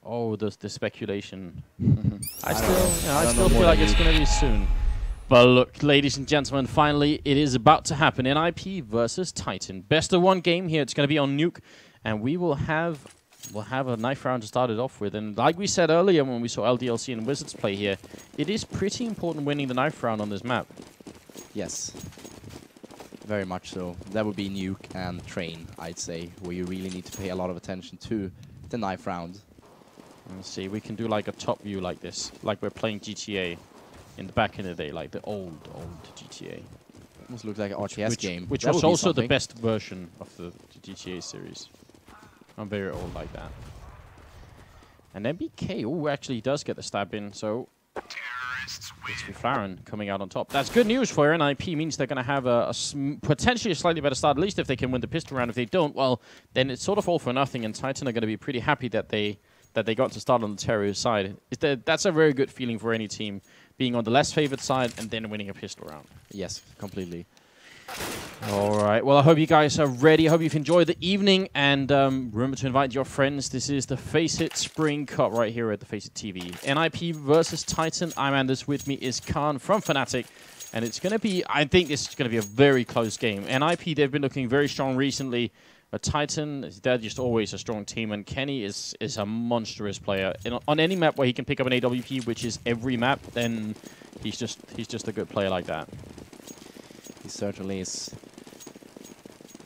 Oh, the speculation. I don't still know feel more like than it's you. going to be soon. But look, ladies and gentlemen, finally it is about to happen. NiP versus Titan. Best of one game here. It's going to be on Nuke, and we'll have a knife round to start it off with. And like we said earlier when we saw LDLC and Wizards play here, it is pretty important winning the knife round on this map. Yes. Very much so. That would be Nuke and Train, I'd say, where you really need to pay a lot of attention to the knife round. Let's see, we can do like a top view like this, like we're playing GTA in the back in the day, like the old GTA. Almost looks like an RTS game. Which That was would be also the something. best version of the GTA series. I'm very old like that. And NBK, oh, actually does get the stab in, so it's Flaren coming out on top. That's good news for NiP. Means they're going to have potentially a slightly better start, at least if they can win the pistol round. If they don't, well, then it's sort of all for nothing, and Titan are going to be pretty happy that they got to start on the terrorist side. That's a very good feeling for any team, being on the less favored side and then winning a pistol round. Yes, completely. All right. Well, I hope you guys are ready. I hope you've enjoyed the evening. And remember to invite your friends. This is the FACEIT Spring Cup right here at the FACEIT TV. NiP versus Titan. I'm Anders. With me is Khan from FNATIC. And it's going to be, I think this is going to be a very close game. NiP, they've been looking very strong recently. But Titan, they're just always a strong team. And Kenny is a monstrous player. On any map where he can pick up an AWP, which is every map, then he's just a good player like that. He certainly is.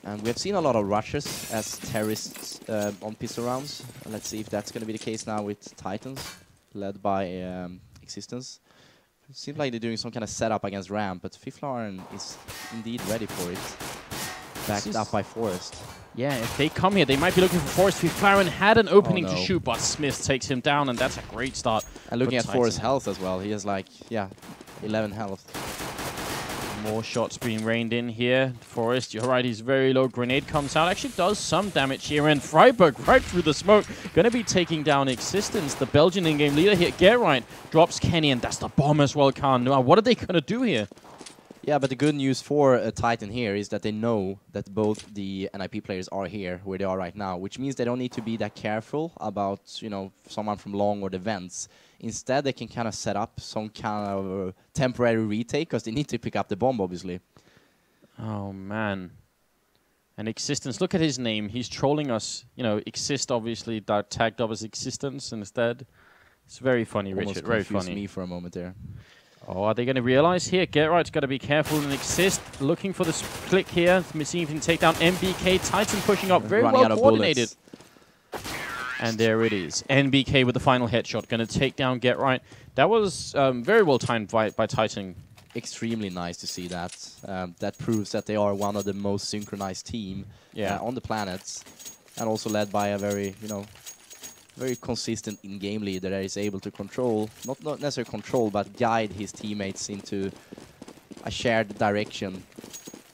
And we have seen a lot of rushes as terrorists on pistol rounds. And let's see if that's going to be the case now with Titans, led by Existence. It seems like they're doing some kind of setup against Ramp, but FIFLaren is indeed ready for it. Backed up by Forest. Yeah, if they come here, they might be looking for Forest. FIFLaren had an opening to no. shoot, but Smith takes him down, and that's a great start. And looking at Titan. Forest's health as well, he has like, yeah, 11 health. More shots being rained in here. Forest, you're right, he's very low. Grenade comes out, actually does some damage here. And Freiburg, right through the smoke, going to be taking down Existence, the Belgian in-game leader here. Get right, drops Kenny, and that's the bomb as well, Khan. Now, what are they going to do here? Yeah, but the good news for Titan here is that they know that both the NiP players are here where they are right now, which means they don't need to be that careful about, you know, someone from long or the vents. Instead, they can kind of set up some kind of temporary retake because they need to pick up the bomb, obviously. Oh, man. And Existence, look at his name. He's trolling us. You know, Exist, obviously, tagged up as Existence instead. It's very funny, Almost Richard. Very confused funny. me for a moment there. Oh, are they going to realize here? Get right's got to be careful and Exist. Looking for this click here. See if he can take down NBK. Titan pushing up. Very Running out well of coordinated. bullets. And there it is. NBK with the final headshot. Going to take down Get Right. That was very well timed by Titan. Extremely nice to see that. That proves that they are one of the most synchronized team on the planet. And also led by a very, you know, very consistent in-game leader that is able to control, not necessarily control, but guide his teammates into a shared direction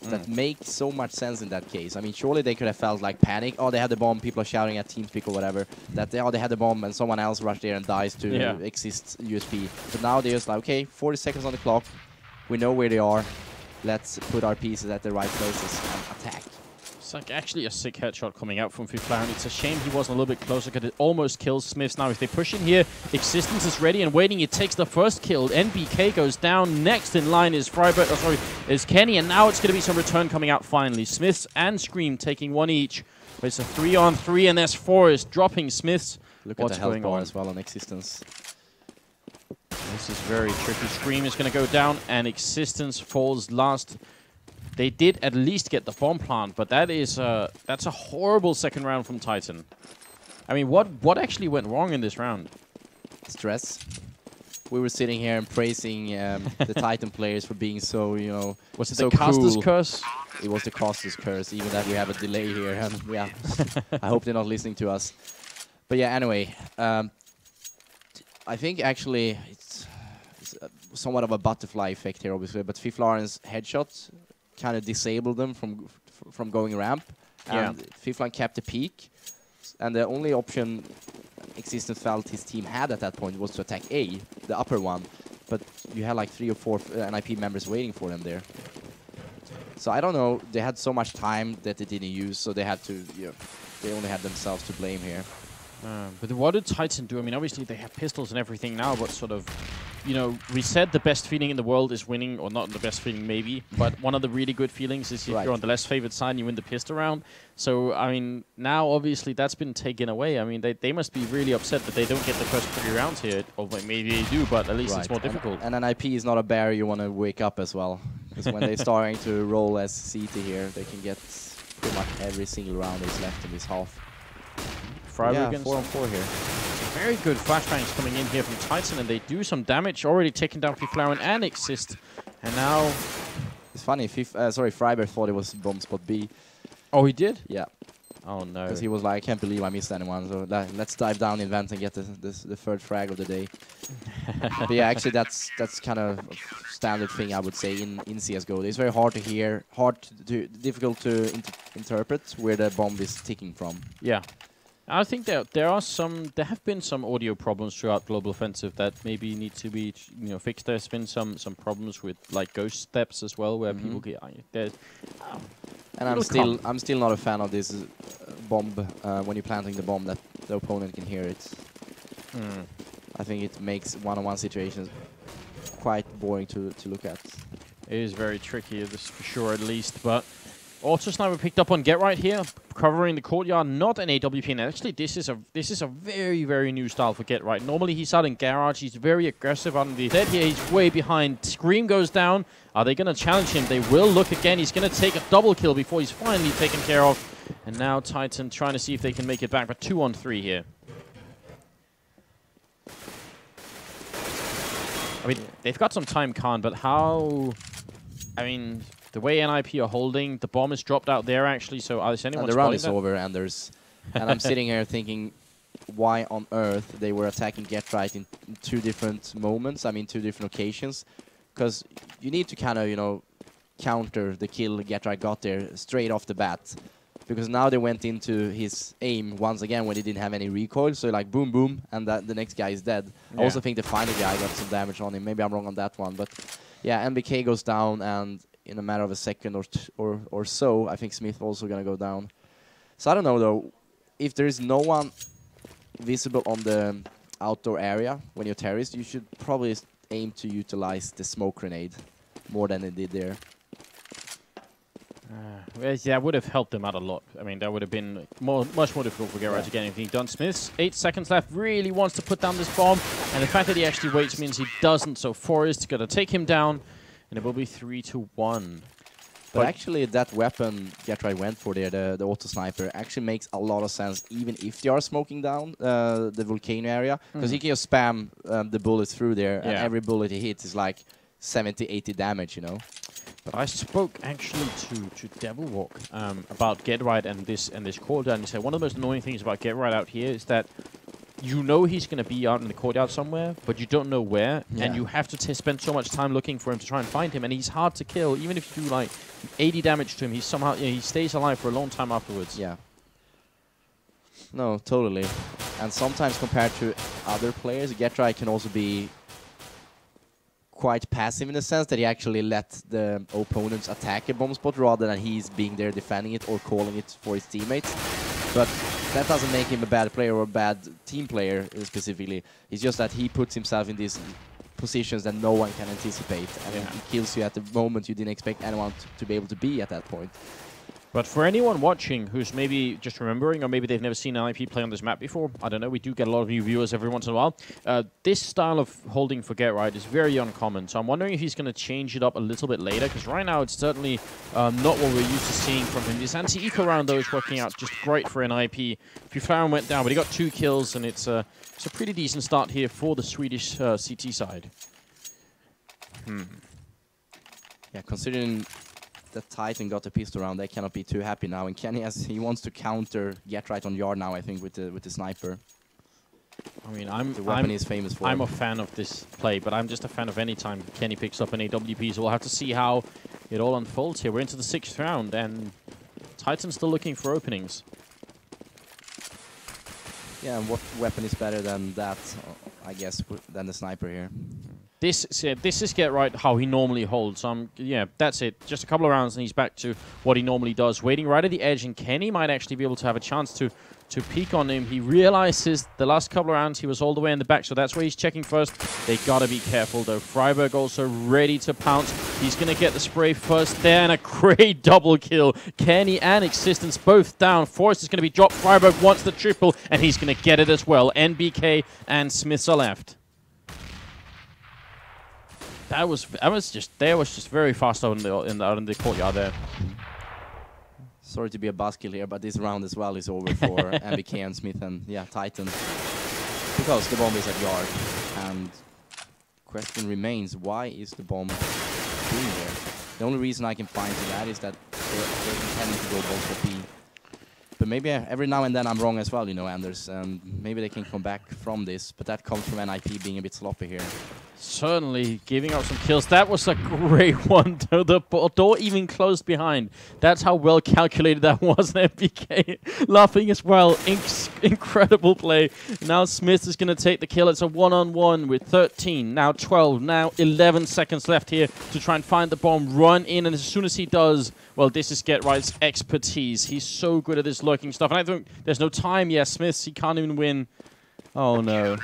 that makes so much sense in that case. I mean, surely they could have felt like panic. Oh, they had the bomb, people are shouting at TeamSpeak or whatever. That they had the bomb and someone else rushed there and dies to Exist USP. But now they're just like, okay, 40 seconds on the clock. We know where they are. Let's put our pieces at the right places and attack. It's like actually a sick headshot coming out from FIFLaren. It's a shame he wasn't a little bit closer because it almost kills Smiths. Now if they push in here, Existence is ready and waiting. It takes the first kill. NBK goes down. Next in line is Freiburg. Oh, sorry, is Kenny. And now it's going to be some return coming out finally. Smiths and Scream taking one each. But it's a 3-on-3 and there's Forest dropping Smiths. Look at the health bar as well on Existence. This is very tricky. Scream is going to go down and Existence falls last. They did at least get the bomb plant, but that's a horrible second round from Titan. I mean, what actually went wrong in this round? Stress. We were sitting here and praising the Titan players for being so, you know, was it so the caster's cool. curse? It was the caster's curse, even that we have a delay here. And yeah, I hope they're not listening to us. But yeah, anyway, I think actually it's somewhat of a butterfly effect here, obviously. But FIFLaren's headshots kind of disabled them from going ramp, and FIFLaren kept the peak, and the only option Existence felt his team had at that point was to attack A, the upper one, but you had like 3 or 4 NiP members waiting for them there. So I don't know, they had so much time that they didn't use, so they had to, you know, they only had themselves to blame here. But what did Titan do? I mean, obviously they have pistols and everything now, but sort of, you know, we said the best feeling in the world is winning, or not the best feeling maybe, but one of the really good feelings is if you're on the less favored side and you win the pistol round. So, I mean, now obviously that's been taken away. I mean, they must be really upset that they don't get the first 3 rounds here. Or maybe they do, but at least it's more difficult. And NiP is not a bear you want to wake up as well. Because when they're starting to roll as CT here, they can get pretty much every single round that's left in this half. Yeah, 4-on-4 here. Very good flashbangs coming in here from Titan, and they do some damage, already taking down FACEIT and Exist. And now... It's funny, Freiberg thought it was bomb spot B. Oh, he did? Yeah. Oh, no. Because he was like, I can't believe I missed anyone, so let's dive down in vent and get the third frag of the day. But yeah, actually that's kind of a standard thing, I would say, in CSGO. It's very hard to hear, difficult to interpret where the bomb is ticking from. Yeah. I think there have been some audio problems throughout Global Offensive that maybe need to be fixed. There's been some problems with like ghost steps as well, where people get and I'm still not a fan of this bomb when you're planting the bomb that the opponent can hear it. I think it makes one-on-one situations quite boring to look at. It is very tricky, this for sure, at least, but. Auto Sniper picked up on Get Right here, covering the courtyard, not an AWP. And actually, this is a very, very new style for Get Right. Normally, he's out in garage. He's very aggressive on the dead here. He's way behind. Scream goes down. Are they going to challenge him? They will look again. He's going to take a double kill before he's finally taken care of. And now Titan trying to see if they can make it back, but 2-on-3 here. I mean, they've got some time, Khan, but how... I mean... The way NiP are holding, the bomb is dropped out there actually, so is anyone the round is over, and I'm sitting here thinking, why on earth they were attacking Get Right in 2 different moments, I mean 2 different occasions, because you need to kind of, counter the kill Get Right got there straight off the bat, because now they went into his aim once again when he didn't have any recoil, so like boom boom, and the next guy is dead. Yeah. I also think the final guy got some damage on him, maybe I'm wrong on that one, but yeah, MBK goes down, and in a matter of a second or so, I think Smith also gonna go down. So I don't know though, if there is no one visible on the outdoor area when you're terrorist, you should probably aim to utilize the smoke grenade more than they did there. Well, yeah, would have helped them out a lot. I mean, that would have been much more difficult for Get Right to get anything done. Smith's 8 seconds left, really wants to put down this bomb, and the fact that he actually waits means he doesn't, so Forrest's gonna take him down. And it will be 3-1. But actually, that weapon Get Right went for there, the auto sniper, actually makes a lot of sense, even if they are smoking down the volcano area, because he can just spam the bullets through there, and every bullet he hits is like 70-80 damage, But I spoke actually to Devilwalk about Get Right and this cooldown. He said one of the most annoying things about Get Right out here is that you know he's going to be out in the courtyard somewhere, but you don't know where, and you have to spend so much time looking for him to try and find him, and he's hard to kill. Even if you do like 80 damage to him, he's somehow he stays alive for a long time afterwards. Yeah. No, totally. And sometimes compared to other players, Get Right can also be quite passive in the sense that he actually let the opponents attack a bomb spot rather than he's being there defending it or calling it for his teammates. But that doesn't make him a bad player or a bad team player specifically. It's just that he puts himself in these positions that no one can anticipate, and he kills you at the moment you didn't expect anyone to be able to be at that point. But for anyone watching who's maybe just remembering, or maybe they've never seen NiP play on this map before, I don't know, we do get a lot of new viewers every once in a while. This style of holding for Get Right is very uncommon, so I'm wondering if he's going to change it up a little bit later, because right now it's certainly not what we're used to seeing from him. This anti-eco round, though, is working out just great for NiP. FACEIT went down, but he got 2 kills, and it's a pretty decent start here for the Swedish CT side. Yeah, considering that Titan got the pistol round, they cannot be too happy now. And Kenny, he wants to counter Get Right on yard now, I think, with the sniper. I mean, the weapon he's famous for. I'm a fan of this play, but I'm just a fan of any time Kenny picks up an AWP. So we'll have to see how it all unfolds here. We're into the 6th round, and Titan's still looking for openings. Yeah, and what weapon is better than that, I guess, than the sniper here? This is Get Right how he normally holds. Yeah, that's it. Just a couple of rounds and he's back to what he normally does. Waiting right at the edge, and Kenny might actually be able to have a chance to peek on him. He realizes the last couple of rounds he was all the way in the back, so that's where he's checking first. They gotta be careful though. friberg also ready to pounce. He's gonna get the spray first there, and a great double kill. Kenny and Existence both down. Forrest is gonna be dropped. friberg wants the triple, and he's gonna get it as well. NBK and Smiths are left. That was just very fast out in the courtyard there. Sorry to be a buzzkill here, but this round as well is over for NBK and Smith and Titan, because the bomb is at yard. And question remains, why is the bomb being there? The only reason I can find for that is that they're intending to go both for B. But maybe every now and then I'm wrong as well, you know, Anders. Maybe they can come back from this, but that comes from NiP being a bit sloppy here. Certainly giving up some kills. That was a great one. The door even closed behind. That's how well calculated that was. NBK laughing as well. Incredible play. Now Smith is going to take the kill. It's a one-on-one with 13, now 12, now 11 seconds left here to try and find the bomb, run in, and as soon as he does, well, this is Get Right's expertise. He's so good at this lurking stuff, and I think there's no time. Yeah, Smith, he can't even win. Oh, no.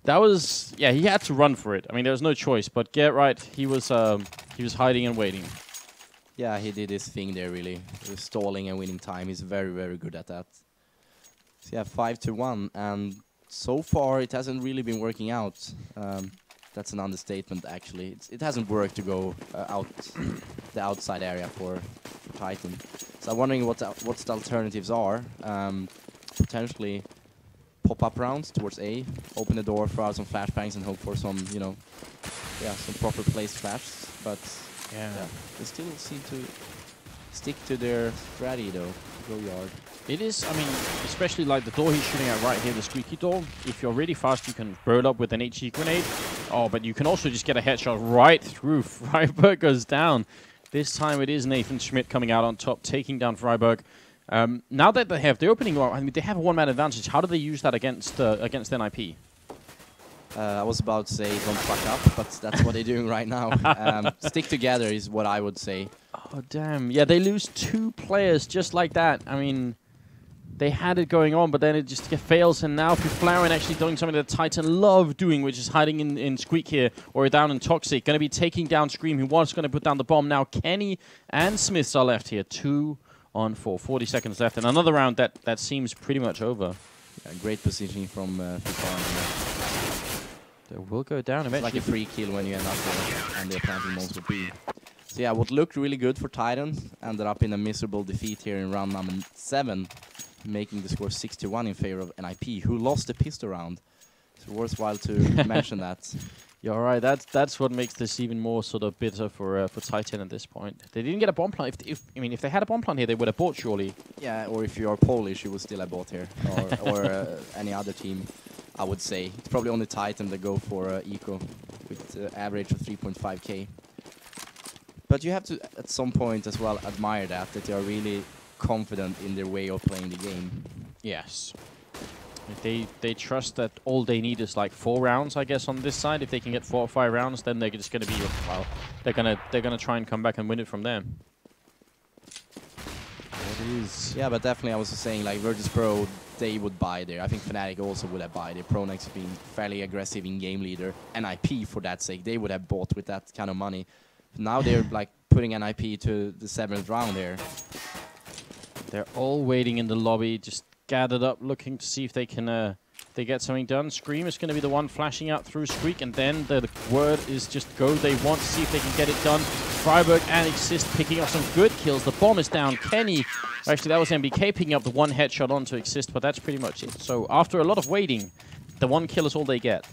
That was, yeah, he had to run for it. I mean, there was no choice, but Get Right, he was hiding and waiting. Yeah, he did his thing there, really. He was stalling and winning time. He's very, very good at that. So yeah, 5-1, and so far it hasn't really been working out. That's an understatement, actually. It hasn't worked to go out the outside area for Titan. So I'm wondering what the alternatives are. Potentially pop-up rounds towards A, open the door, throw out some flashbangs, and hope for some, you know, some proper placed flashes. But yeah, they still seem to stick to their strategy though. Go yard. It is, I mean, especially like the door he's shooting at right here, the squeaky door. If you're really fast, you can throw it up with an HE grenade. Oh, but you can also just get a headshot right through. friberg goes down. This time it is Nathan Schmidt coming out on top, taking down friberg. Now that they have the opening, I mean, they have a one-man advantage. How do they use that against NiP? I was about to say don't fuck up, but that's what they're doing right now. Stick together is what I would say. Oh, damn. Yeah, they lose 2 players just like that. I mean, they had it going on, but then it just fails. And now Piflaren actually doing something that Titan love doing, which is hiding in Squeak here, or down in Toxic. Going to be taking down Scream, who was going to put down the bomb. Now Kenny and Smiths are left here. 2 on 4. 40 seconds left. And another round that seems pretty much over. Yeah, great positioning from Piflaren. They will go down eventually. It's like a free kill when you end up there, and they're planting monster B. So yeah, what looked really good for Titan ended up in a miserable defeat here in round number 7, making the score 6-1 in favor of NiP, who lost the pistol round. It's worthwhile to mention that. You're right. That's what makes this even more sort of bitter for Titan at this point. They didn't get a bomb plant. If they had a bomb plant here, they would have bought surely. Yeah, or if you're Polish, you would still have bought here, or any other team. I would say it's probably only Titan that go for eco with average of 3.5k. But you have to, at some point as well, admire that they are really confident in their way of playing the game. Yes. If they trust that all they need is like 4 rounds, I guess, on this side. If they can get 4 or 5 rounds, then they're just gonna be, well, they're gonna try and come back and win it from there. What is? Yeah, but definitely I was saying like Virtus.pro, they would buy there. I think FNATIC also would have buy there. Pronex being fairly aggressive in game leader, and NiP for that sake, they would have bought with that kind of money. Now they're like putting NiP to the 7th round there. They're all waiting in the lobby, just gathered up, looking to see if they can they get something done. Scream is going to be the one flashing out through Squeak, and then the word is just go. They want to see if they can get it done. friberg and Exist picking up some good kills. The bomb is down. Kenny, actually that was NBK picking up the 1 headshot onto Exist, but that's pretty much it. So after a lot of waiting, the 1 kill is all they get.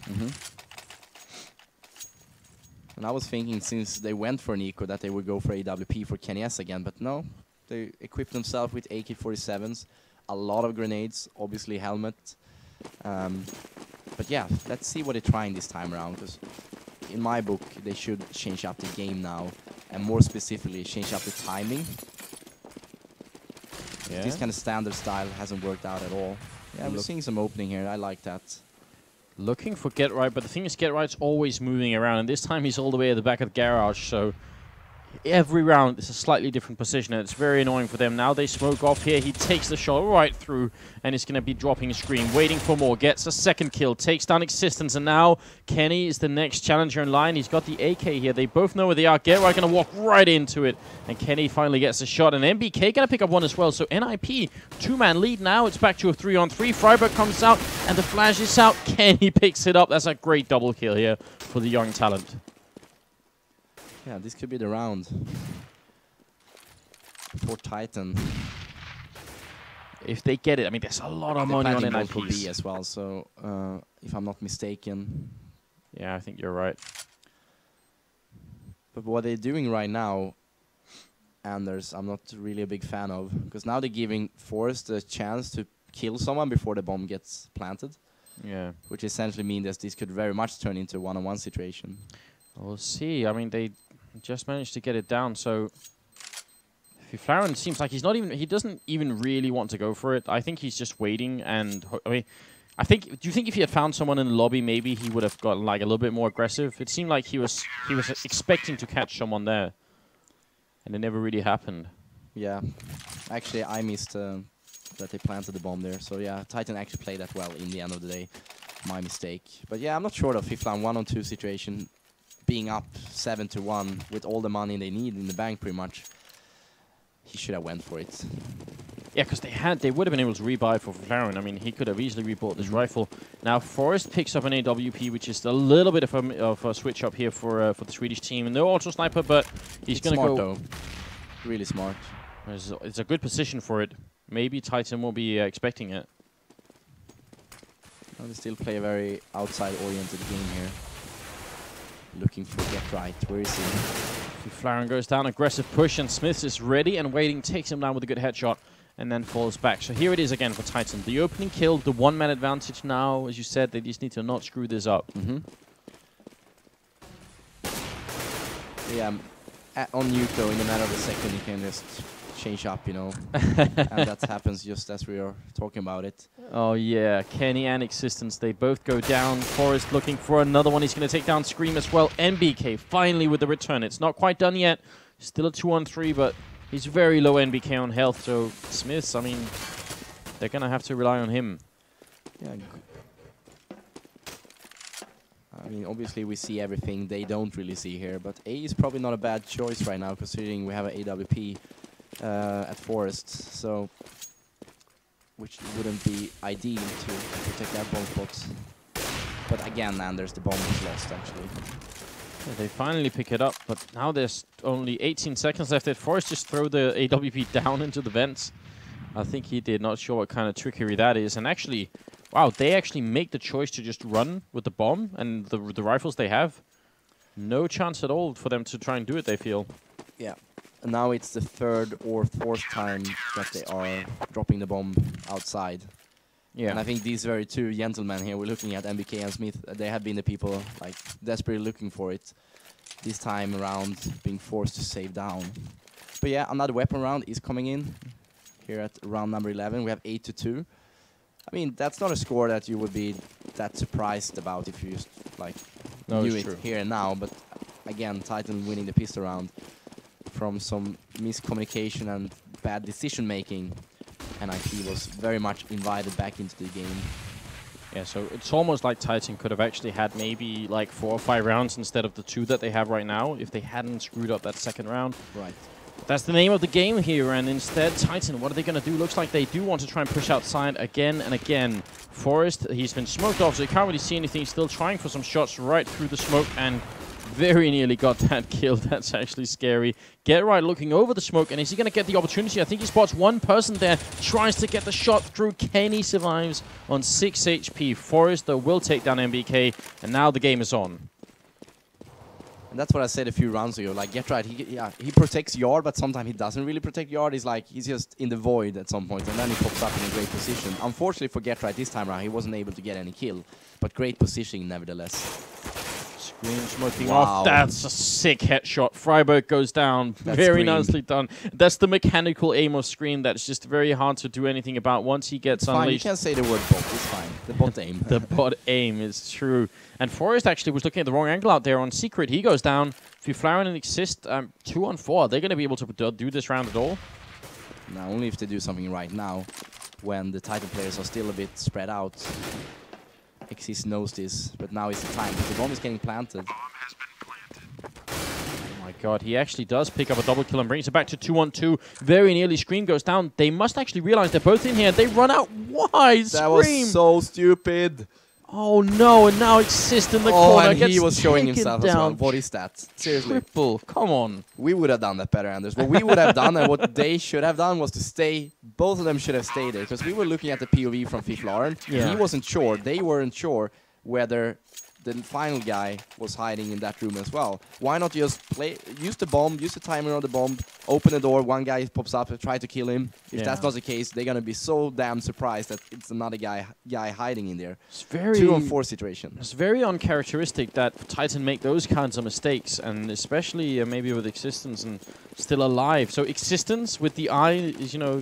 And I was thinking, since they went for an eco, that they would go for AWP for Kenny S again, but no. They equipped themselves with AK-47s, a lot of grenades, obviously helmet. But yeah, let's see what they're trying this time around, because in my book, they should change up the game now, and more specifically, change up the timing. Yeah. This kind of standard style hasn't worked out at all. Yeah, we're seeing some opening here. I like that. Looking for Get Right, but the thing is, Get Right's always moving around, and this time he's all the way at the back of the garage, so every round is a slightly different position, and it's very annoying for them. Now they smoke off here. He takes the shot right through, and it's going to be dropping a screen, waiting for more. Gets a second kill, takes down Existence, and now Kenny is the next challenger in line. He's got the AK here. They both know where they are. Get Right going to walk right into it, and Kenny finally gets a shot, and MBK going to pick up one as well. So NiP, two-man lead now. It's back to a 3-on-3. Freiburg comes out, and the flash is out. Kenny picks it up. That's a great double kill here for the young talent. Yeah, this could be the round for Titan. If they get it, I mean, there's a lot of money on NiP as well. So, if I'm not mistaken, yeah, I think you're right. But what they're doing right now, Anders, I'm not really a big fan of, because now they're giving Forrest a chance to kill someone before the bomb gets planted. Yeah, which essentially means that this could very much turn into a one-on-one situation. We'll see. I mean, they just managed to get it down, so Flaren seems like he doesn't even really want to go for it. I think he's just waiting, and I mean, do you think if he had found someone in the lobby, maybe he would have gotten like a little bit more aggressive? It seemed like he was expecting to catch someone there, and it never really happened. Yeah, actually, I missed that they planted the bomb there. So yeah, Titan actually played that well in the end of the day. My mistake. But yeah, I'm not sure of Flaren 1-on-2 situation. Being up 7-1 with all the money they need in the bank, pretty much, he should have went for it. Yeah, because they would have been able to rebuy for Flaren. I mean, he could have easily rebought this rifle. Now Forrest picks up an AWP, which is a little bit of a switch up here for the Swedish team. And no auto sniper, but he's going to go. Though. Really smart. It's a good position for it. Maybe Titan will be expecting it. Well, they still play a very outside-oriented game here. Looking for Get Right. Where is he? Flaren goes down, aggressive push, and Smith is ready and waiting, takes him down with a good headshot, and then falls back. So here it is again for Titan. The opening kill, the one-man advantage now. As you said, they just need to not screw this up. Yeah, on nuke though, in a matter of a second, you can just change up, you know. And that happens just as we are talking about it. Oh yeah, Kenny and Existence, they both go down. Forrest looking for another one. He's going to take down Scream as well. NBK finally with the return. It's not quite done yet. Still a 2-on-3, but he's very low NBK on health. So Smiths, I mean, they're going to have to rely on him. Yeah. I mean, obviously we see everything they don't really see here, but A is probably not a bad choice right now, considering we have an AWP at Forest, so which wouldn't be ideal to protect that bomb spot. But again, Anders, the bomb was lost actually. Yeah, they finally pick it up, but now there's only 18 seconds left. At Forrest just throw the AWP down into the vents. I think he did. Not sure what kind of trickery that is. And actually, wow, they actually make the choice to just run with the bomb and the rifles they have. No chance at all for them to try and do it, they feel. Yeah. And now it's the third or fourth time that they are dropping the bomb outside. Yeah. And I think these very two gentlemen here, we're looking at MBK and Smith, they have been the people like desperately looking for it. This time around, being forced to save down. But yeah, another weapon round is coming in. Here at round number 11, we have 8-2. I mean, that's not a score that you would be that surprised about if you just like knew it here and now. But again, Titan winning the pistol round from some miscommunication and bad decision making. NiP was very much invited back into the game. Yeah, so it's almost like Titan could have actually had maybe like 4 or 5 rounds instead of the 2 that they have right now if they hadn't screwed up that second round. Right. That's the name of the game here, and instead, Titan, what are they going to do? Looks like they do want to try and push outside again and again. Forrest, he's been smoked off, so he can't really see anything. He's still trying for some shots right through the smoke, and very nearly got that kill. That's actually scary. Get Right looking over the smoke, and is he going to get the opportunity? I think he spots one person there, tries to get the shot through. Kenny survives on 6 HP. Forrest, though, will take down MBK, and now the game is on. And that's what I said a few rounds ago. Like, Get Right, he protects Yard, but sometimes he doesn't really protect Yard. He's just in the void at some point, and then he pops up in a great position. Unfortunately for Get Right this time around, he wasn't able to get any kill, but great positioning nevertheless. Green smoking Wow. off. That's a sick headshot. Freiburg goes down. That's very green. nicely done. That's the mechanical aim of Scream that's just very hard to do anything about once he gets Fine, you unleashed. can say the word bot. It's fine. The bot aim. The bot aim is true. And Forrest actually was looking at the wrong angle out there on Secret. He goes down. FiFlaren and Exist, 2 on 4. Are they going to be able to do this round at all? Now, only if they do something right now, when the Titan players are still a bit spread out. Exist knows this, but now is the time. The bomb is getting planted. Oh my god, he actually does pick up a double kill and brings it back to 2-on-2. Very nearly Scream goes down. They must actually realize they're both in here. They run out. Why? Scream! That was so stupid. Oh no, and now Exist in the Oh, corner. and Gets he was showing taken himself down. as well. What is that? Seriously. Triple, come on. We would have done that better, Anders. What we would have done and what they should have done was to stay. Both of them should have stayed there, because we were looking at the POV from FiFlaren. Yeah. He wasn't sure. They weren't sure whether the final guy was hiding in that room as well. Why not just use the bomb, use the timer on the bomb, open the door, one guy pops up and try to kill him. If that's not the case, they're gonna be so damn surprised that it's another guy hiding in there. It's very 2-on-4 situation. It's very uncharacteristic that Titan make those kinds of mistakes, and especially maybe with Existence and still alive. So Existence with the I is you know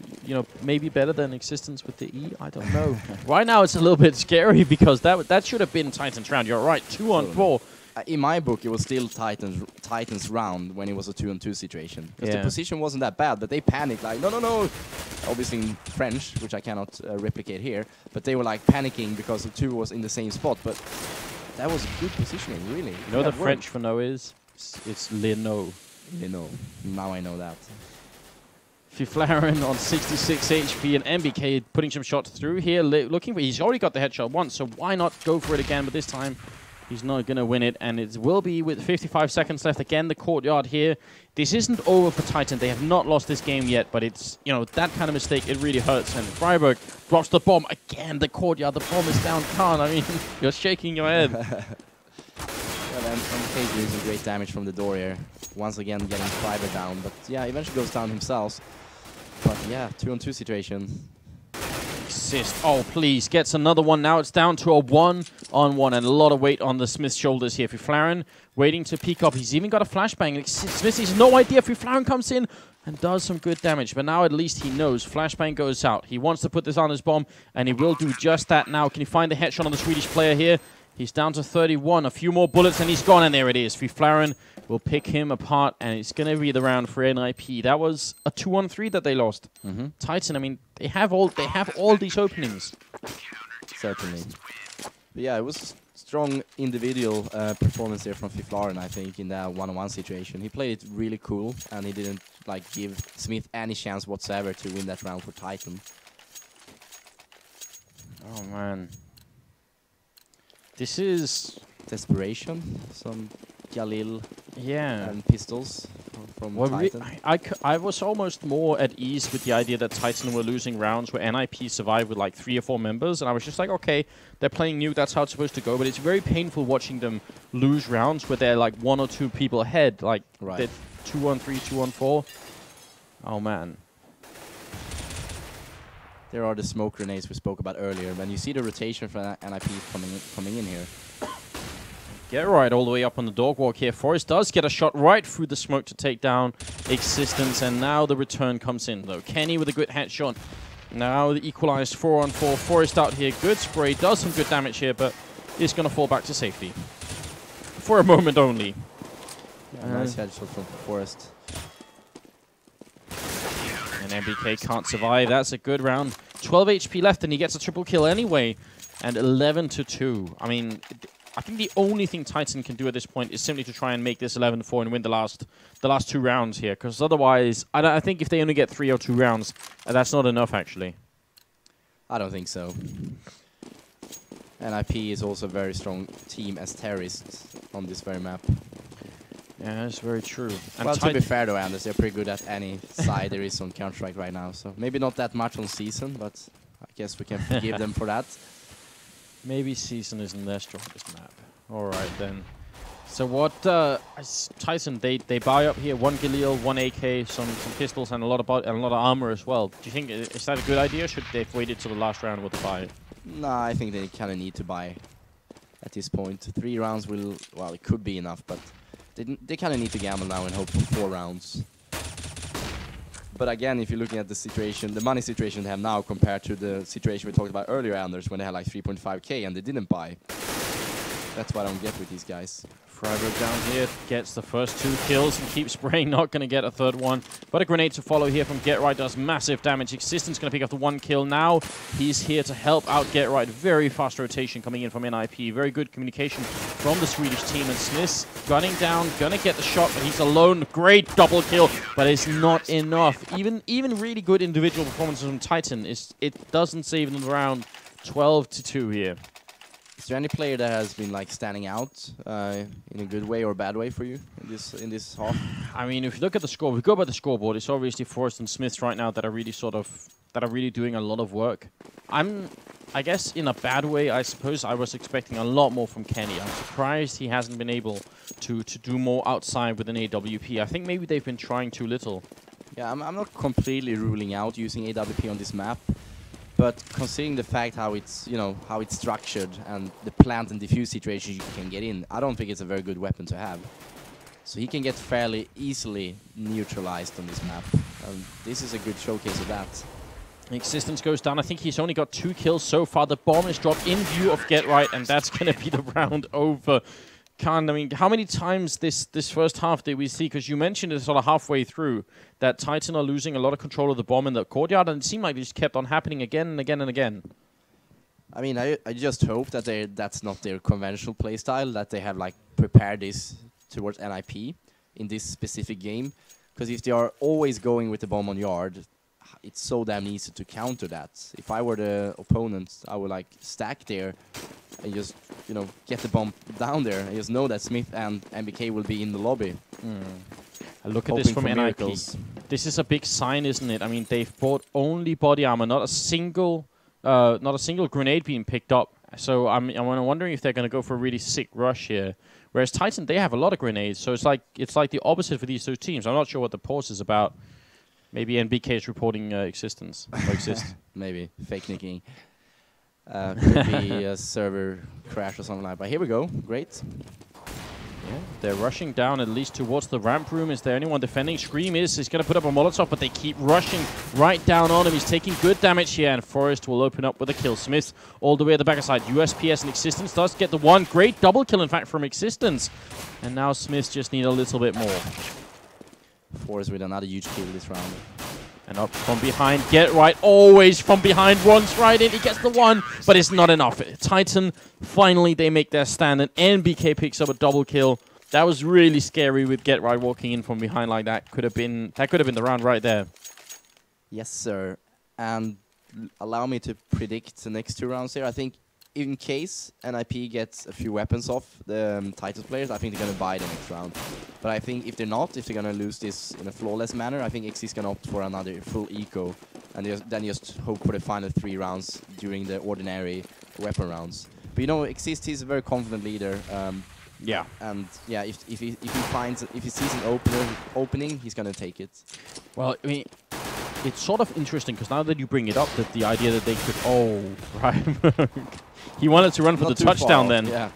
maybe better than Existence with the E. I don't know. Right now it's a little bit scary because that should have been Titan's round. You're right, 2-on-4. In my book, it was still Titans round when it was a 2-on-2 situation. Because the position wasn't that bad, but they panicked like, no, no, no. Obviously in French, which I cannot replicate here, but they were like panicking because the two was in the same spot. But that was good positioning, really. You know what the French for no is? It's Leno. Leno. Now I know that. FiFlaren on 66 HP and MBK putting some shots through here. Looking for, he's already got the headshot once, so why not go for it again? But this time, he's not going to win it, and it will be with 55 seconds left. Again, the courtyard here. This isn't over for Titan. They have not lost this game yet, but it's, that kind of mistake, it really hurts. And Freiburg drops the bomb. Again, the courtyard, the bomb is down. Khan, I mean, you're shaking your head. MBK doing some great damage from the door here. Once again, getting Freiburg down, but yeah, eventually goes down himself. But yeah, 2-on-2 situation. Assist. Oh, please. Gets another one. Now it's down to a 1-on-1 and a lot of weight on the Smith's shoulders here. FiFlaren waiting to peek up. He's even got a flashbang. Smith has no idea. FiFlaren comes in and does some good damage. But now at least he knows. Flashbang goes out. He wants to put this on his bomb, and he will do just that now. Can he find the headshot on the Swedish player here? He's down to 31. A few more bullets, and he's gone. And there it is. FiFlaren will pick him apart, and it's going to be the round for NiP. That was a 2-on-3 that they lost. Titan, I mean, they have all these openings. Certainly. But yeah, it was a strong individual performance there from FiFlaren, I think, in that 1-on-1 situation. He played it really cool, and he didn't give Smith any chance whatsoever to win that round for Titan. Oh, man. This is desperation. Some Galil and pistols from Titan. I was almost more at ease with the idea that Titan were losing rounds where NiP survived with like 3 or 4 members, and I was just like, okay, they're playing Nuke, that's how it's supposed to go. But it's very painful watching them lose rounds where they're like 1 or 2 people ahead, like they're 2-on-3, 2-on-4. Oh man. There are the smoke grenades we spoke about earlier. When you see the rotation from NiP coming in here. Get right all the way up on the dog walk here. Forrest does get a shot right through the smoke to take down Existence, and now the return comes in though. Kenny with a good headshot. Now the equalized 4-on-4. Forrest out here. Good spray. Does some good damage here, but is going to fall back to safety. For a moment only. Yeah, nice headshot from Forrest. And MBK can't survive. That's a good round. 12 HP left, and he gets a triple kill anyway. And 11-2. I mean, I think the only thing Titan can do at this point is simply to try and make this 11-4 and win the last 2 rounds here. Because otherwise, I think if they only get 3 or 2 rounds, that's not enough, actually. I don't think so. NiP is also a very strong team as terrorists on this very map. Yeah, that's very true. And well, to be fair though, Anders, they're pretty good at any side there is on Counter-Strike right now. So maybe not that much on Season, but I guess we can forgive them for that. Maybe Season isn't their strongest map. Alright then. So what, Titan, they buy up here 1 Galil, 1 AK, some pistols, and a lot of armor as well. Do you think, is that a good idea, or should they have waited till the last round with the buy? No, I think they kind of need to buy at this point. 3 rounds will, well, it could be enough, but they kind of need to gamble now and hope for 4 rounds. But again, if you're looking at the situation, the money situation they have now compared to the situation we talked about earlier, Anders, when they had like 3.5k and they didn't buy. That's what I don't get with these guys. Freiburg down here gets the first 2 kills and keeps spraying, not going to get a third one. But a grenade to follow here from Get Right does massive damage. Existence going to pick up the 1 kill now. He's here to help out Get Right. Very fast rotation coming in from NiP. Very good communication from the Swedish team. And Smith's gunning down, going to get the shot, but he's alone. Great double kill, but it's not enough. Even really good individual performances from Titan, it doesn't save them around 12-2 here. Is there any player that has been like standing out in a good way or bad way for you in this half? I mean, if you look at the score, we go by the scoreboard. It's obviously Forrest and Smith right now that are really doing a lot of work. I guess in a bad way, I suppose I was expecting a lot more from Kenny. I'm surprised he hasn't been able to do more outside with an AWP. I think maybe they've been trying too little. Yeah, I'm not completely ruling out using AWP on this map. But considering the fact how it's, how it's structured and the plant and diffuse situations you can get in, I don't think it's a very good weapon to have. So he can get fairly easily neutralized on this map. This is a good showcase of that. Existence goes down. I think he's only got 2 kills so far. The bomb is dropped in view of Get Right, and that's going to be the round over. I mean, how many times this first half did we see? Because you mentioned it sort of halfway through that Titan are losing a lot of control of the bomb in the courtyard, and it seemed like it just kept on happening again and again and again. I mean, I just hope that that's not their conventional playstyle, that they have like prepared this towards NiP in this specific game. Because if they are always going with the bomb on yard, it's so damn easy to counter that. If I were the opponent, I would like stack there and just, get the bomb down there and just know that Smith and MBK will be in the lobby. Look at this from NiP. This is a big sign, isn't it? I mean, they've bought only body armor, not a single grenade being picked up. So I'm wondering if they're going to go for a really sick rush here. Whereas Titan, they have a lot of grenades, so it's like the opposite for these 2 teams. I'm not sure what the pause is about. Maybe NBK is reporting existence. Or exist. Maybe fake nicking. Could be a server crash or something like that. But here we go. Great. Yeah, they're rushing down at least towards the ramp room. Is there anyone defending? Scream he's going to put up a Molotov, but they keep rushing right down on him. He's taking good damage here, and Forrest will open up with a kill. Smith all the way at the back side. USPS and Existence does get the 1. Great double kill, in fact, from Existence. And now Smith just need a little bit more. Forrest with another huge kill this round. And up from behind, Get Right, always from behind, runs right in, he gets the 1, but it's not enough. Titan, finally they make their stand, and NBK picks up a double kill. That was really scary with Get Right walking in from behind like that. Could have been the round right there. Yes, sir. And allow me to predict the next 2 rounds here. I think in case NiP gets a few weapons off the Titan players, I think they're going to buy the next round. But I think if they're going to lose this in a flawless manner, I think X is going to opt for another full eco. And then just hope for the final 3 rounds during the ordinary weapon rounds. But Exist, he's a very confident leader. Yeah. And yeah, if he sees an opening, he's going to take it. Well, I mean, it's sort of interesting because now that you bring it up, that the idea that they could, right. He wanted to run for the touchdown then. Yeah.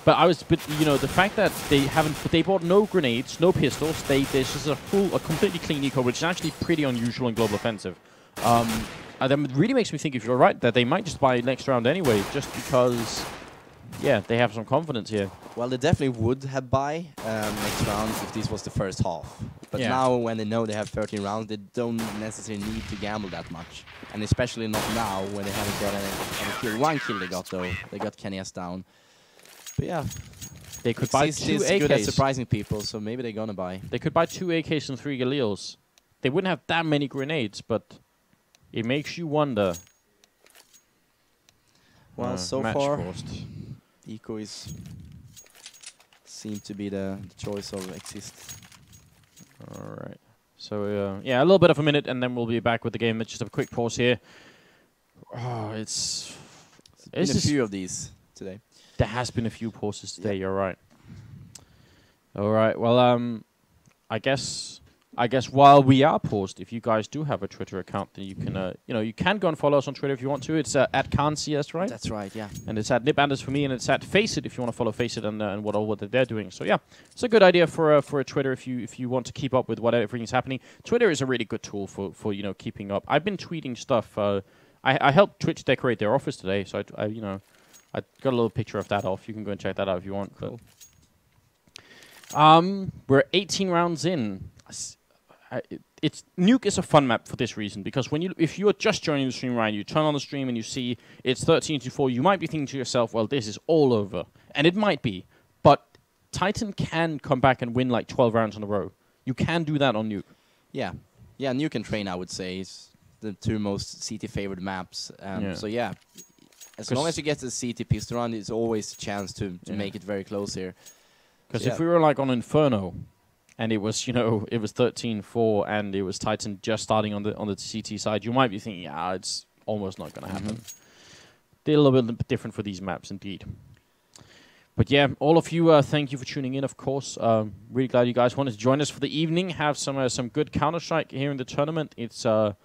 But the fact that they bought no grenades, no pistols, there's just a completely clean eco, which is actually pretty unusual in Global Offensive. That really makes me think, if you're right, that they might just buy next round anyway, just because, yeah, they have some confidence here. Well, they definitely would have buy next round if this was the first half. But now, when they know they have 13 rounds, they don't necessarily need to gamble that much. And especially not now, when they haven't got any kill. 1 kill they got, though. They got Kenny S down. But yeah, they could buy 2 AKs. Good at surprising people, so maybe they're gonna buy. They could buy 2 AKs and 3 Galils. They wouldn't have that many grenades, but it makes you wonder. Well, so far, eco seemed to be the choice of Exist. All right. So yeah, a little bit of a minute, and then we'll be back with the game. Let's just have a quick pause here. Oh, it's been a few of these today. There has been a few pauses today. You're right. All right. Well, I guess I guess while we are paused, if you guys do have a Twitter account, then you can, you can go and follow us on Twitter if you want to. It's at @CanCS, right? That's right, yeah. And it's at NiP for me, and it's at FACEIT if you want to follow FACEIT and what they're doing. So yeah, it's a good idea for a Twitter if you want to keep up with what everything's happening. Twitter is a really good tool for keeping up. I've been tweeting stuff. I helped Twitch decorate their office today, so I got a little picture of that off. You can go and check that out if you want. Cool. We're 18 rounds in. Nuke is a fun map for this reason, because if you are just joining the stream, right, you turn on the stream and you see it's 13-4, you might be thinking to yourself, well, this is all over. And it might be, but Titan can come back and win like 12 rounds in a row. You can do that on Nuke. Yeah. Yeah, Nuke and Train, I would say, is the two most CT-favored maps. So yeah, as long as you get the CT pistol run, it's always a chance to make it very close here. Because if we were like on Inferno, and it was, it was 13-4, and it was Titan just starting on the CT side, you might be thinking, yeah, it's almost not going to happen. They're a little bit different for these maps, indeed. But yeah, all of you, thank you for tuning in, of course. Really glad you guys wanted to join us for the evening, have some good Counter-Strike here in the tournament. It's the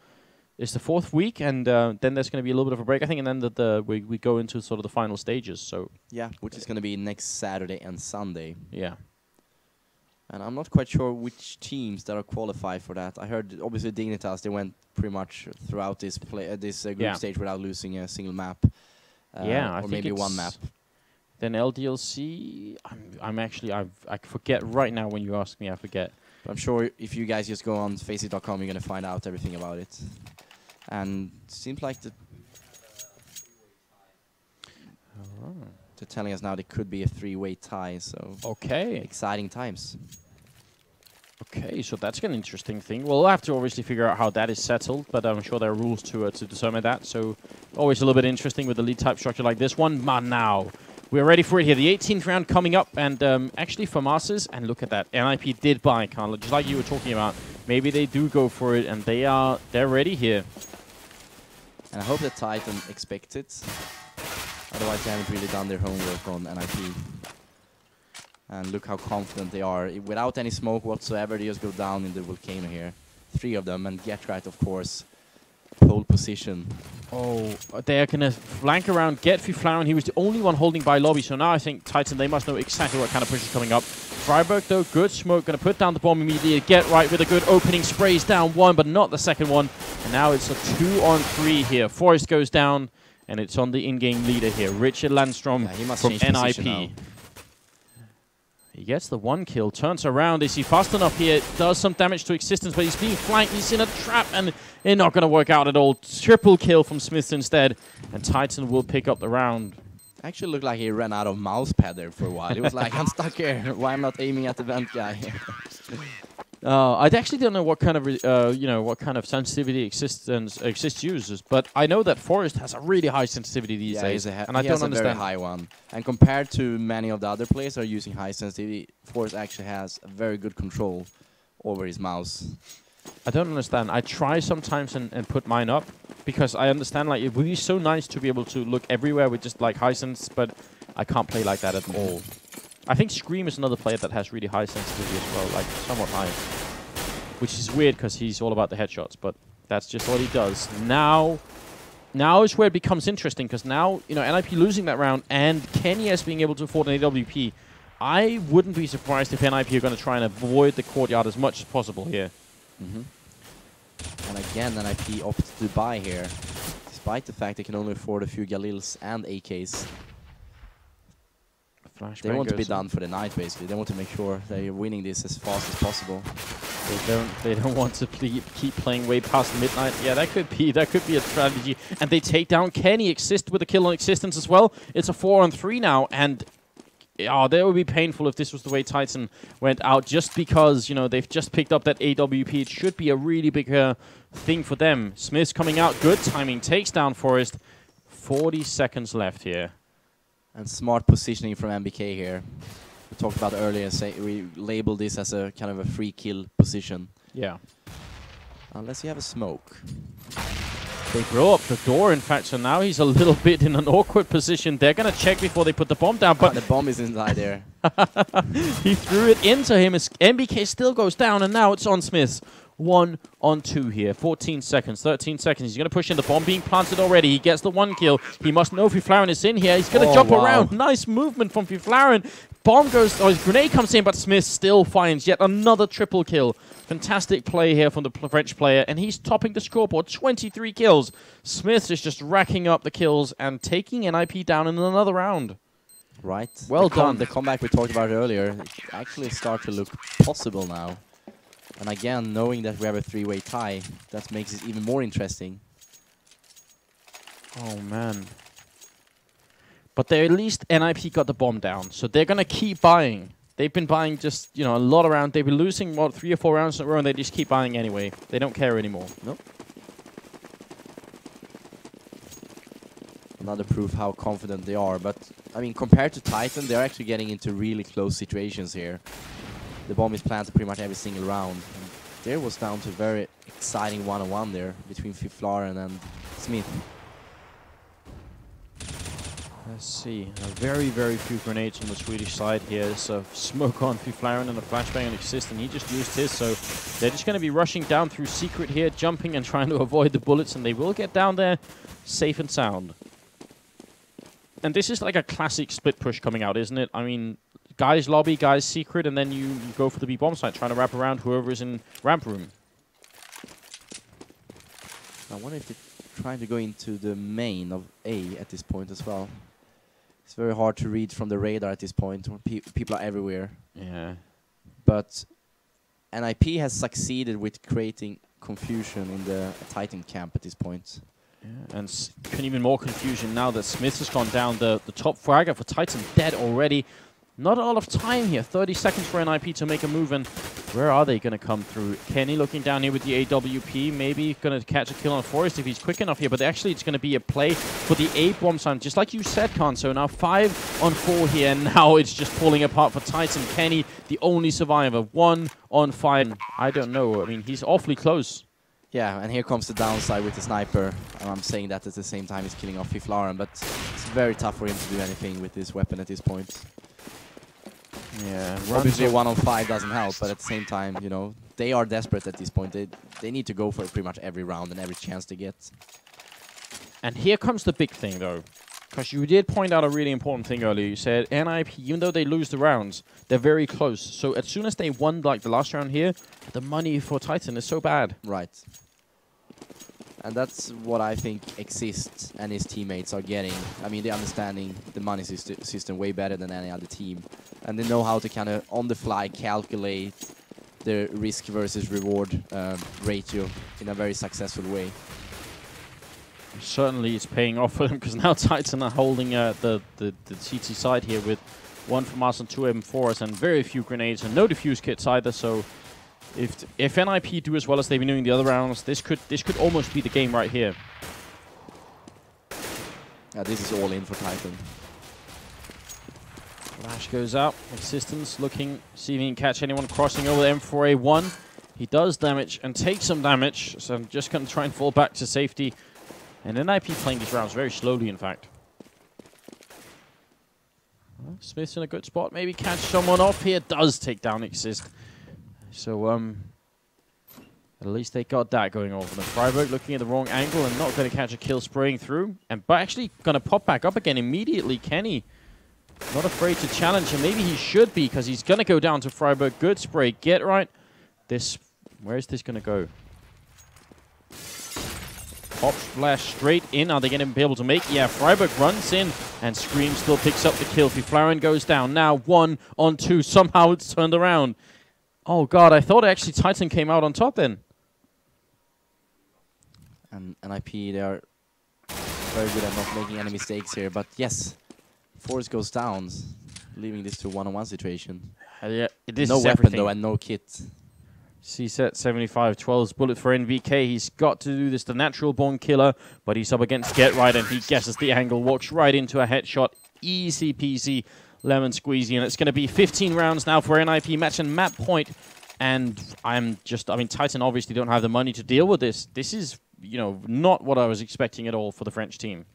4th week, and then there's going to be a little bit of a break, I think, and then we go into sort of the final stages. So yeah, which is going to be next Saturday and Sunday. Yeah. And I'm not quite sure which teams that are qualified for that. I heard, obviously, Dignitas, they went pretty much throughout this group stage without losing a single map. I or think maybe one map. Then LDLC, I forget right now when you ask me, I forget. But I'm sure if you guys just go on FACEIT.com, you're going to find out everything about it. And it seems like they're telling us now there could be a 3-way tie, so exciting times. Okay, so that's an interesting thing. We'll have to obviously figure out how that is settled, but I'm sure there are rules to determine that. So always a little bit interesting with the lead type structure like this one. Man, now we're ready for it here. The 18th round coming up, and actually for Masters, and look at that, NiP did buy, Carl, just like you were talking about. Maybe they do go for it, and they're ready here. And I hope that Titan expects it. Otherwise, they haven't really done their homework on NiP. And look how confident they are. Without any smoke whatsoever, they just go down in the volcano here. 3 of them, and Get Right, of course, pole position. Oh, they're going to flank around Get Fiflaren. He was the only one holding by lobby, so now I think Titan, they must know exactly what kind of push is coming up. Freiburg, though, good smoke, going to put down the bomb immediately. Get Right with a good opening, sprays down one, but not the second one. And now it's a 2-on-3 here. Forest goes down, and it's on the in-game leader here, Richard Landstrom from NiP. He gets the 1 kill, turns around. Is he fast enough here? Does some damage to Existence, but he's being flanked. He's in a trap, and it's not going to work out at all. Triple kill from Smith instead, and Titan will pick up the round. Actually looked like he ran out of mouse pad there for a while. He was like, I'm stuck here. Why am I not aiming at the vent guy? I actually don't know what kind of what kind of sensitivity Exists uses, but I know that Forest has a really high sensitivity these days, and I don't understand. Very high one. And compared to many of the other players that are using high sensitivity, Forest actually has a very good control over his mouse. I don't understand. I try sometimes and put mine up because I understand like it would be so nice to be able to look everywhere with just like high sense, but I can't play like that at all. I think Scream is another player that has really high sensitivity as well, like somewhat high. Which is weird because he's all about the headshots, but that's just what he does. Now is where it becomes interesting because now, NiP losing that round and KennyS being able to afford an AWP. I wouldn't be surprised if NiP are going to try and avoid the courtyard as much as possible here. And again, NiP opts to buy here, despite the fact they can only afford a few Galils and AKs. They want to be done for the night, basically. They want to make sure they're winning this as fast as possible. They don't want to keep playing way past midnight. Yeah, that could be a strategy. And they take down Kenny. Exist with a kill on Existence as well. It's a 4-on-3 now, and that would be painful if this was the way Titan went out. Just because they've just picked up that AWP, it should be a really big thing for them. Smith's coming out, good timing, takes down Forest. 40 seconds left here. And smart positioning from MBK here. We talked about earlier, we labeled this as a kind of a free kill position. Yeah. Unless you have a smoke. They blow up the door, in fact, so now he's a little bit in an awkward position. They're going to check before they put the bomb down, but the bomb is inside there. He threw it into him. As MBK still goes down, and now it's on Smith. 1 on 2 here. 14 seconds, 13 seconds. He's going to push in. The bomb being planted already. He gets the 1 kill. He must know Fiflaren is in here. He's going to jump around. Nice movement from Fiflaren. Bomb goes, his grenade comes in, but Smith still finds yet another triple kill. Fantastic play here from the French player, and he's topping the scoreboard. 23 kills. Smith is just racking up the kills and taking NiP down in another round. Right. Well done. The comeback we talked about earlier actually start to look possible now. And again, knowing that we have a 3-way tie, that makes it even more interesting. Oh, man. But they at least NiP got the bomb down, so they're going to keep buying. They've been buying just, you know, a lot of rounds. They've been losing, what, 3 or 4 rounds in a row, and they just keep buying anyway. They don't care anymore. Nope. Another proof how confident they are. But, I mean, compared to Titan, they're actually getting into really close situations here. The bomb is planted pretty much every single round. And there was down to a very exciting one-on-one there between Fiflaren and Smith. Let's see. Very, very few grenades on the Swedish side here. There's a smoke on Fiflaren and a flashbang on Exist, and he just used his. So they're just going to be rushing down through Secret here, jumping and trying to avoid the bullets, and they will get down there safe and sound. And this is like a classic split push coming out, isn't it? I mean, guys lobby, guys secret, and then you go for the B bomb site, trying to wrap around whoever is in ramp room. I wonder if they're trying to go into the main of A at this point as well. It's very hard to read from the radar at this point. People are everywhere. Yeah. But NiP has succeeded with creating confusion in the Titan camp at this point. Yeah, and even more confusion now that Smith has gone down. The top fragger for Titan dead already. Not a lot of time here. 30 seconds for NiP to make a move, and where are they going to come through? Kenny looking down here with the AWP, maybe going to catch a kill on Forrest if he's quick enough here, but actually it's going to be a play for the A bomb sign, just like you said, Khan. So now 5 on 4 here, and now it's just falling apart for Titan. Kenny, the only survivor, 1 on 5. I don't know. I mean, he's awfully close. Yeah, and here comes the downside with the sniper. And I'm saying that at the same time he's killing off Fiflaren, but it's very tough for him to do anything with this weapon at this point. Yeah, obviously 1 on 5 doesn't help, but at the same time, you know, they are desperate at this point. They need to go for pretty much every round and every chance they get. And here comes the big thing, though, because you did point out a really important thing earlier. You said NiP, even though they lose the rounds, they're very close. So as soon as they won, like the last round here, the money for Titan is so bad. Right. And that's what I think Exist and his teammates are getting. I mean, they're understanding the money system way better than any other team. And they know how to kind of, on the fly, calculate the risk versus reward ratio in a very successful way. Certainly it's paying off for them, because now Titan are holding the CT side here with 1 from us and 2 M4s and very few grenades and no defuse kits either. So if NiP do as well as they've been doing the other rounds, this could almost be the game right here. Yeah, this is all in for Titan. Flash goes out. Existence looking, see if he can catch anyone crossing over the M4A1. He does damage and takes some damage, so I'm just going to try and fall back to safety. And NiP playing these rounds very slowly, in fact. Well, Smith's in a good spot. Maybe catch someone off here. Does take down Exist. So, at least they got that going on for them. Freiburg looking at the wrong angle and not going to catch a kill, spraying through. But actually going to pop back up again immediately. Kenny, not afraid to challenge him. Maybe he should be, because he's going to go down to Freiburg. Good spray. Get right. Where is this going to go? Pop splash straight in. Are they going to be able to make? Yeah, Freiburg runs in, and Scream still picks up the kill. Fiflaren goes down. Now 1 on 2. Somehow it's turned around. Oh, God, I thought actually Titan came out on top then. And NiP, they are very good at not making any mistakes here. But yes, Forrest goes down, leaving this to a 1-on-1 situation. Yeah, this no is weapon, everything. though, and no kit. C-set 75, 12's bullet for NVK. He's got to do this, the natural born killer, but he's up against Get Right, and he guesses the angle, walks right into a headshot. Easy peasy, lemon squeezy, and it's going to be 15 rounds now for NiP, match and map point. And I mean, Titan obviously don't have the money to deal with this. This is not what I was expecting at all for the French team.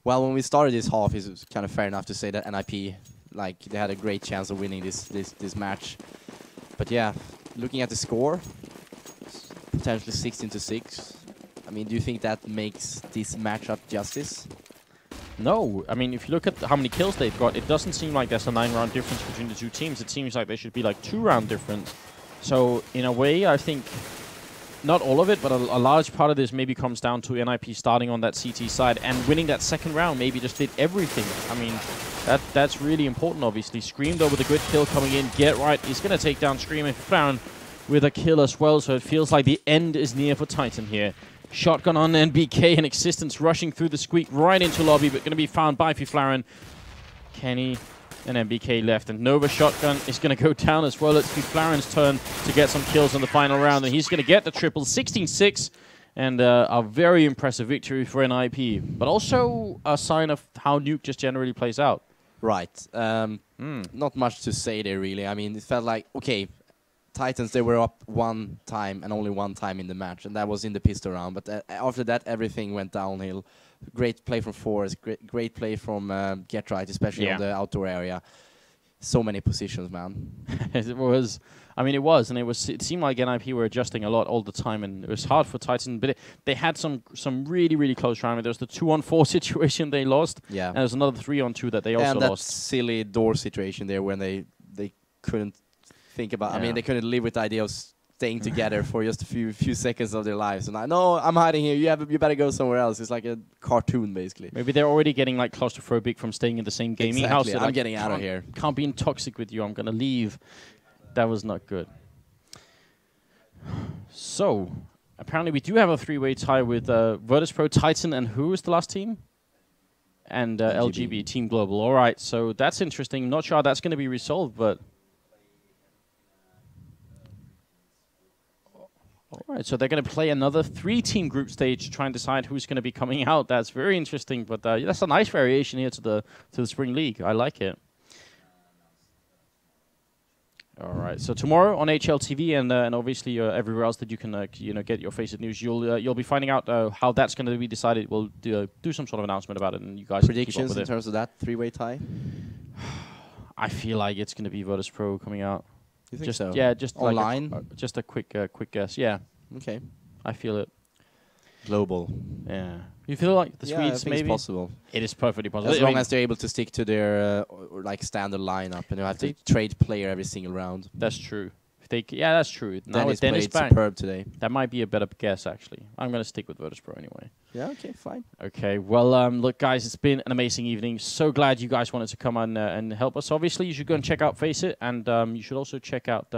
Well, when we started this half, it was kind of fair enough to say that NiP, like, they had a great chance of winning this match. But yeah, looking at the score, potentially 16-6. I mean, do you think that makes this matchup justice? No. I mean, if you look at how many kills they've got, it doesn't seem like there's a 9-round difference between the two teams. It seems like there should be like 2-round difference. So, in a way, I think not all of it, but a large part of this maybe comes down to NiP starting on that CT side and winning that second round. Maybe just did everything. I mean, that's really important, obviously. Scream, though, with a good kill coming in. Get Right is going to take down Scream and Flown with a kill as well. So it feels like the end is near for Titan here. Shotgun on NBK and Existence rushing through the squeak right into lobby, but going to be found by Fiflaren. Kenny and NBK left, and Nova Shotgun is going to go down as well. It's Fiflaren's turn to get some kills in the final round, and he's going to get the triple, 16-6, and a very impressive victory for NiP, but also a sign of how Nuke just generally plays out. Right. Not much to say there, really. I mean, it felt like, okay, Titans, they were up one time and only one time in the match, and that was in the pistol round. But after that, everything went downhill. Great play from Forrest, great play from Get Right, especially on the outdoor area. So many positions, man. It was. I mean, it was, and it seemed like NiP were adjusting a lot all the time, and it was hard for Titan. But they had some really, really close round. There was the 2-on-4 situation they lost, and there's another 3-on-2 that they also lost. And that silly door situation there when they couldn't think about. I mean, they couldn't live with the idea of staying together for just a few seconds of their lives. And no, I'm hiding here. You better go somewhere else. It's like a cartoon, basically. Maybe they're already getting like claustrophobic from staying in the same gaming house. I'm like, getting out of here. Can't be toxic with you. I'm gonna leave. That was not good. So apparently we do have a 3-way tie with Virtus.pro, Titan, and who is the last team? And LGB, Team Global. All right, so that's interesting. Not sure how that's going to be resolved, but. All right, so they're going to play another 3-team group stage to try and decide who's going to be coming out. That's very interesting, but that's a nice variation here to the Spring League. I like it. All right, so tomorrow on HLTV and obviously everywhere else that you can get your FACEIT news, you'll be finding out how that's going to be decided. We'll do some sort of announcement about it, and you guys predictions in terms of that 3-way tie. I feel like it's going to be Virtus.pro coming out. You think so? Yeah, just online. Like just a quick guess. Yeah. Okay. I feel it. Global. Yeah. You feel like the Swedes? I think maybe it's possible. It is perfectly possible. As long as they're able to stick to their like standard lineup, and you have to trade player every single round. That's true. Yeah, that's true. Now with Dennis played superb today. That might be a better guess, actually. I'm going to stick with Virtus.pro anyway. Yeah, okay, fine. Okay, well, look, guys, it's been an amazing evening. So glad you guys wanted to come on and help us. Obviously, you should go and check out FACEIT, and you should also check out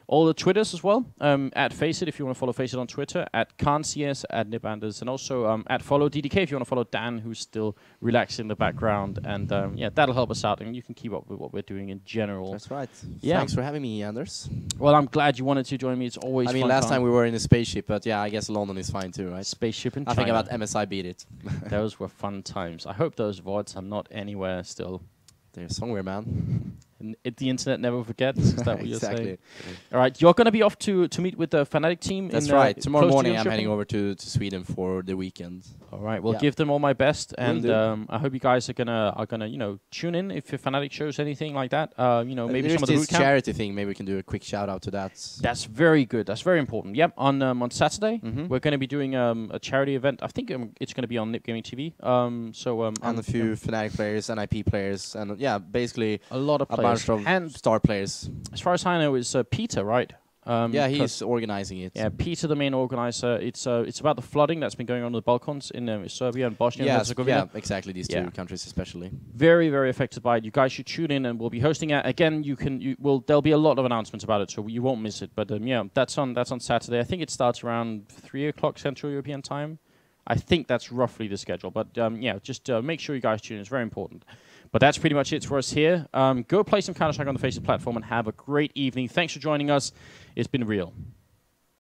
all the Twitters as well. At FACEIT, if you want to follow FACEIT on Twitter. At KhanCS, at NipAnders, and also at follow DDK if you want to follow Dan, who's still relaxed in the background. And yeah, that'll help us out, and you can keep up with what we're doing in general. That's right. Yeah. Thanks for having me, Anders. Well, I'm glad you wanted to join me. It's always fun. I mean, last time we were in a spaceship, but yeah, I guess London is fine too, right? Spaceship in China. I think about MSI beat it. Those were fun times. I hope those VODs are not anywhere still. They're somewhere, man. And the internet never forgets. Is that what you're exactly. saying? All right, you're going to be off to meet with the FNATIC team. That's right. Tomorrow morning, I'm heading over to Sweden for the weekend. All right. Well, give them all my best, and I hope you guys are gonna tune in if FNATIC shows anything like that. Maybe some of the this charity thing. Maybe we can do a quick shout out to that. That's very good. That's very important. Yep. On Saturday, we're going to be doing a charity event. I think it's going to be on NiP Gaming TV. And a few FNATIC players, NiP players, and yeah, basically a lot of players. Bunch of and star players. As far as I know, it's Peter, right? Yeah, he's organizing it. Yeah, Peter, the main organizer. It's about the flooding that's been going on in the Balkans in Serbia and Bosnia and Herzegovina. Yeah, exactly. These two countries, especially. Very, very affected by it. You guys should tune in, and we'll be hosting it again. There'll be a lot of announcements about it, so you won't miss it. But yeah, that's on Saturday. I think it starts around 3 o'clock Central European time. I think that's roughly the schedule. But yeah, just make sure you guys tune in. It's very important. But that's pretty much it for us here. Go play some Counter-Strike on the FACEIT platform and have a great evening. Thanks for joining us. It's been real.